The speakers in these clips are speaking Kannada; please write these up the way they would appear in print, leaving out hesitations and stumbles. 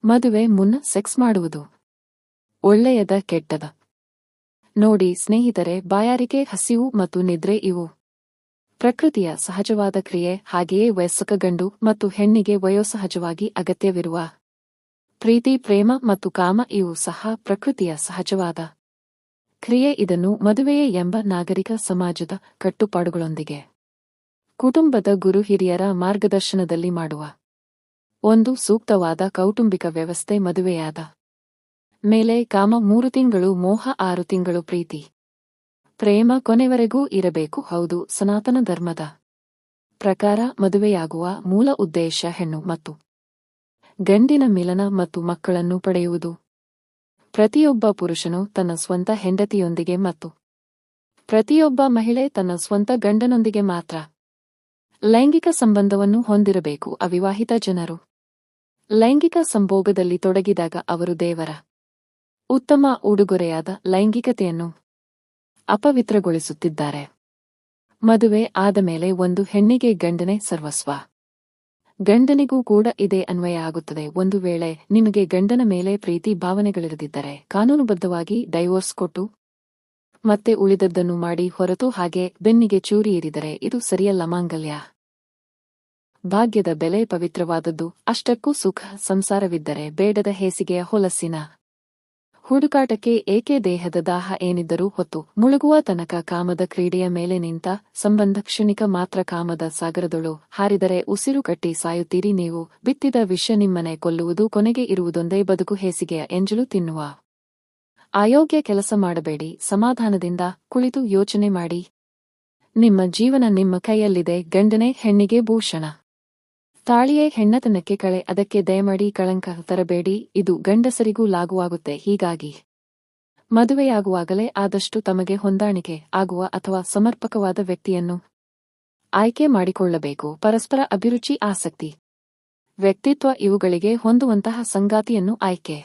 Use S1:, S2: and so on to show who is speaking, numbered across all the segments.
S1: ಮದುವೆ ಮುನ್ನ ಸೆಕ್ಸ್ ಮಾಡುವುದು ಒಳ್ಳೆಯದ ಕೆಟ್ಟದ? ನೋಡಿ ಸ್ನೇಹಿತರೆ, ಬಾಯಾರಿಕೆ, ಹಸಿವು ಮತ್ತು ನಿದ್ರೆ ಇವು ಪ್ರಕೃತಿಯ ಸಹಜವಾದ ಕ್ರಿಯೆ. ಹಾಗೆಯೇ ವಯಸ್ಕ ಗಂಡು ಮತ್ತು ಹೆಣ್ಣಿಗೆ ವಯೋಸಹಜವಾಗಿ ಅಗತ್ಯವಿರುವ ಪ್ರೀತಿ, ಪ್ರೇಮ ಮತ್ತು ಕಾಮ ಇವು ಸಹ ಪ್ರಕೃತಿಯ ಸಹಜವಾದ ಕ್ರಿಯೆ. ಇದನ್ನು ಮದುವೆಯೇ ಎಂಬ ನಾಗರಿಕ ಸಮಾಜದ ಕಟ್ಟುಪಾಡುಗಳೊಂದಿಗೆ ಕುಟುಂಬದ ಗುರು ಹಿರಿಯರ ಮಾರ್ಗದರ್ಶನದಲ್ಲಿ ಮಾಡುವ ಒಂದು ಸೂಕ್ತವಾದ ಕೌಟುಂಬಿಕ ವ್ಯವಸ್ಥೆ. ಮದುವೆಯಾದ ಮೇಲೆ ಕಾಮ 3 ತಿಂಗಳು, ಮೋಹ 6 ತಿಂಗಳು, ಪ್ರೀತಿ ಪ್ರೇಮ ಕೊನೆವರೆಗೂ ಇರಬೇಕು. ಹೌದು, ಸನಾತನ ಧರ್ಮದ ಪ್ರಕಾರ ಮದುವೆಯಾಗುವ ಮೂಲ ಉದ್ದೇಶ ಹೆಣ್ಣು ಮತ್ತು ಗಂಡಿನ ಮಿಲನ ಮತ್ತು ಮಕ್ಕಳನ್ನು ಪಡೆಯುವುದು. ಪ್ರತಿಯೊಬ್ಬ ಪುರುಷನು ತನ್ನ ಸ್ವಂತ ಹೆಂಡತಿಯೊಂದಿಗೆ ಮತ್ತು ಪ್ರತಿಯೊಬ್ಬ ಮಹಿಳೆ ತನ್ನ ಸ್ವಂತ ಗಂಡನೊಂದಿಗೆ ಮಾತ್ರ ಲೈಂಗಿಕ ಸಂಬಂಧವನ್ನು ಹೊಂದಿರಬೇಕು. ಅವಿವಾಹಿತ ಜನರು ಲೈಂಗಿಕ ಸಂಭೋಗದಲ್ಲಿ ತೊಡಗಿದಾಗ ಅವರು ದೇವರ ಉತ್ತಮ ಉಡುಗೊರೆಯಾದ ಲೈಂಗಿಕತೆಯನ್ನು ಅಪವಿತ್ರಗೊಳಿಸುತ್ತಿದ್ದಾರೆ. ಮದುವೆ ಆದ ಮೇಲೆ ಒಂದು ಹೆಣ್ಣಿಗೆ ಗಂಡನೇ ಸರ್ವಸ್ವ. ಗಂಡನಿಗೂ ಕೂಡ ಇದೇ ಅನ್ವಯ ಆಗುತ್ತದೆ. ಒಂದು ವೇಳೆ ನಿಮಗೆ ಗಂಡನ ಮೇಲೆ ಪ್ರೀತಿ ಭಾವನೆಗಳಿರದಿದ್ದರೆ ಕಾನೂನುಬದ್ಧವಾಗಿ ಡೈವೋರ್ಸ್ ಕೊಟ್ಟು ಮತ್ತೆ ಉಳಿದದ್ದನ್ನು ಮಾಡಿ ಹೊರತು ಹಾಗೆ ಬೆನ್ನಿಗೆ ಚೂರಿ ಇರಿದರೆ ಇದು ಸರಿಯಲ್ಲ. ಮಾಂಗಲ್ಯ ಭಾಗ್ಯದ ಬೆಲೆ ಪವಿತ್ರವಾದದ್ದು. ಅಷ್ಟಕ್ಕೂ ಸುಖ ಸಂಸಾರವಿದ್ದರೆ ಬೇಡದ ಹೇಸಿಗೆಯ ಹೊಲಸಿನ ಹುಡುಕಾಟಕ್ಕೆ ಏಕೆ? ದೇಹದ ದಾಹ ಏನಿದ್ದರೂ ಹೊತ್ತು ಮುಳುಗುವ ತನಕ ಕಾಮದ ಕ್ರೀಡೆಯ ಮೇಲೆ ನಿಂತ ಸಂಬಂಧ ಕ್ಷಣಿಕ ಮಾತ್ರ. ಕಾಮದ ಸಾಗರದೊಳು ಹಾರಿದರೆ ಉಸಿರು ಕಟ್ಟಿ ಸಾಯುತ್ತೀರಿ. ನೀವು ಬಿತ್ತಿದ ವಿಷ ನಿಮ್ಮನೆ ಕೊಲ್ಲುವುದು. ಕೊನೆಗೆ ಇರುವುದೊಂದೇ ಬದುಕು, ಹೇಸಿಗೆಯ ಎಂಜಲು ತಿನ್ನುವ ಅಯೋಗ್ಯ ಕೆಲಸ ಮಾಡಬೇಡಿ. ಸಮಾಧಾನದಿಂದ ಕುಳಿತು ಯೋಚನೆ ಮಾಡಿ. ನಿಮ್ಮ ಜೀವನ ನಿಮ್ಮ ಕೈಯಲ್ಲಿದೆ. ಗಂಡನೇ ಹೆಣ್ಣಿಗೆ ಭೂಷಣ, ತಾಳಿಯೇ ಹೆಣ್ಣತನಕ್ಕೆ ಕಳೆ. ಅದಕ್ಕೆ ದಯಮಾಡಿ ಕಳಂಕ ತರಬೇಡಿ. ಇದು ಗಂಡಸರಿಗೂ ಲಾಗುವಾಗುತ್ತೆ. ಹೀಗಾಗಿ ಮದುವೆಯಾಗುವಾಗಲೇ ಆದಷ್ಟು ತಮಗೆ ಹೊಂದಾಣಿಕೆ ಆಗುವ ಅಥವಾ ಸಮರ್ಪಕವಾದ ವ್ಯಕ್ತಿಯನ್ನು ಆಯ್ಕೆ ಮಾಡಿಕೊಳ್ಳಬೇಕು. ಪರಸ್ಪರ ಅಭಿರುಚಿ, ಆಸಕ್ತಿ, ವ್ಯಕ್ತಿತ್ವ ಇವುಗಳಿಗೆ ಹೊಂದುವಂತಹ ಸಂಗಾತಿಯನ್ನು ಆಯ್ಕೆ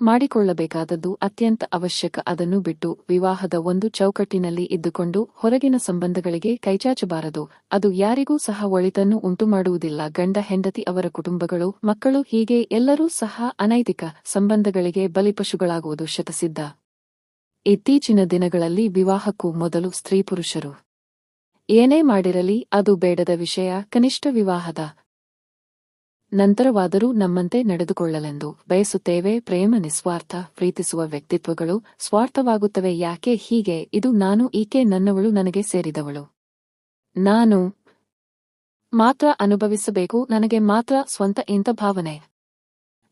S1: ಮಾಡಿಕೊಳ್ಳಬೇಕಾದದ್ದು ಅತ್ಯಂತ ಅವಶ್ಯಕ. ಅದನ್ನು ಬಿಟ್ಟು ವಿವಾಹದ ಒಂದು ಚೌಕಟ್ಟಿನಲ್ಲಿ ಇದ್ದುಕೊಂಡು ಹೊರಗಿನ ಸಂಬಂಧಗಳಿಗೆ ಕೈಚಾಚಬಾರದು. ಅದು ಯಾರಿಗೂ ಸಹ ಒಳಿತನ್ನು ಉಂಟುಮಾಡುವುದಿಲ್ಲ. ಗಂಡ ಹೆಂಡತಿ, ಅವರ ಕುಟುಂಬಗಳು, ಮಕ್ಕಳು, ಹೀಗೆ ಎಲ್ಲರೂ ಸಹ ಅನೈತಿಕ ಸಂಬಂಧಗಳಿಗೆ ಬಲಿಪಶುಗಳಾಗುವುದು ಶತಸಿದ್ಧ. ಇತ್ತೀಚಿನ ದಿನಗಳಲ್ಲಿ ವಿವಾಹಕ್ಕೂ ಮೊದಲು ಸ್ತ್ರೀ ಪುರುಷರು ಏನೇ ಮಾಡಿರಲಿ ಅದು ಬೇಡದ ವಿಷಯ. ಕನಿಷ್ಠ ವಿವಾಹದ ನಂತರವಾದರೂ ನಮ್ಮಂತೆ ನಡೆದುಕೊಳ್ಳಲೆಂದು ಬಯಸುತ್ತೇವೆ. ಪ್ರೇಮ ನಿಸ್ವಾರ್ಥ. ಪ್ರೀತಿಸುವ ವ್ಯಕ್ತಿತ್ವಗಳು ಸ್ವಾರ್ಥವಾಗುತ್ತವೆ. ಯಾಕೆ ಹೀಗೆ? ಇದು ನಾನು, ಈಕೆ ನನ್ನವಳು, ನನಗೆ ಸೇರಿದವಳು, ನಾನು ಮಾತ್ರ ಅನುಭವಿಸಬೇಕು, ನನಗೆ ಮಾತ್ರ ಸ್ವಂತ ಇಂಥ ಭಾವನೆ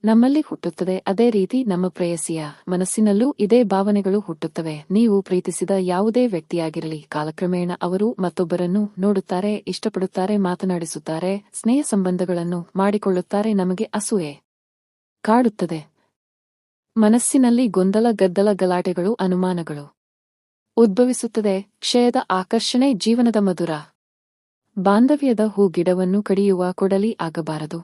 S1: ನಮ್ಮಲ್ಲಿ ಹುಟ್ಟುತ್ತದೆ. ಅದೇ ರೀತಿ ನಮ್ಮ ಪ್ರೇಯಸಿಯ ಮನಸ್ಸಿನಲ್ಲೂ ಇದೇ ಭಾವನೆಗಳು ಹುಟ್ಟುತ್ತವೆ. ನೀವು ಪ್ರೀತಿಸಿದ ಯಾವುದೇ ವ್ಯಕ್ತಿಯಾಗಿರಲಿ, ಕಾಲಕ್ರಮೇಣ ಅವರು ಮತ್ತೊಬ್ಬರನ್ನು ನೋಡುತ್ತಾರೆ, ಇಷ್ಟಪಡುತ್ತಾರೆ, ಮಾತನಾಡಿಸುತ್ತಾರೆ, ಸ್ನೇಹ ಸಂಬಂಧಗಳನ್ನು ಮಾಡಿಕೊಳ್ಳುತ್ತಾರೆ. ನಮಗೆ ಅಸೂಯೆ ಕಾಡುತ್ತದೆ. ಮನಸ್ಸಿನಲ್ಲಿ ಗೊಂದಲ, ಗದ್ದಲ, ಗಲಾಟೆಗಳು, ಅನುಮಾನಗಳು ಉದ್ಭವಿಸುತ್ತದೆ. ಕ್ಷಯದ ಆಕರ್ಷಣೆ ಜೀವನದ ಮಧುರ ಬಾಂಧವ್ಯದ ಹೂಗಿಡವನ್ನು ಕಡಿಯುವ ಕೊಡಲಿ ಆಗಬಾರದು.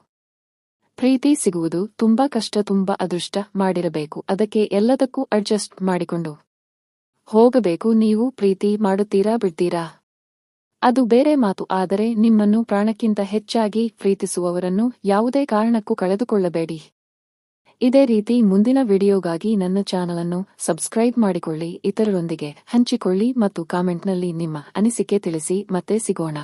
S1: ಪ್ರೀತಿ ಸಿಗುವುದು ತುಂಬಾ ಕಷ್ಟ. ತುಂಬಾ ಅದೃಷ್ಟ ಮಾಡಿರಬೇಕು. ಅದಕ್ಕೆ ಎಲ್ಲದಕ್ಕೂ ಅಡ್ಜಸ್ಟ್ ಮಾಡಿಕೊಂಡು ಹೋಗಬೇಕು. ನೀವು ಪ್ರೀತಿ ಮಾಡುತ್ತೀರಾ, ಬಿಡ್ತೀರಾ, ಅದು ಬೇರೆ ಮಾತು. ಆದರೆ ನಿಮ್ಮನ್ನು ಪ್ರಾಣಕ್ಕಿಂತ ಹೆಚ್ಚಾಗಿ ಪ್ರೀತಿಸುವವರನ್ನು ಯಾವುದೇ ಕಾರಣಕ್ಕೂ ಕಳೆದುಕೊಳ್ಳಬೇಡಿ. ಇದೇ ರೀತಿ ಮುಂದಿನ ವಿಡಿಯೋಗಾಗಿ ನನ್ನ ಚಾನಲನ್ನು ಸಬ್ಸ್ಕ್ರೈಬ್ ಮಾಡಿಕೊಳ್ಳಿ, ಇತರರೊಂದಿಗೆ ಹಂಚಿಕೊಳ್ಳಿ ಮತ್ತು ಕಾಮೆಂಟ್ನಲ್ಲಿ ನಿಮ್ಮ ಅನಿಸಿಕೆ ತಿಳಿಸಿ. ಮತ್ತೆ ಸಿಗೋಣ.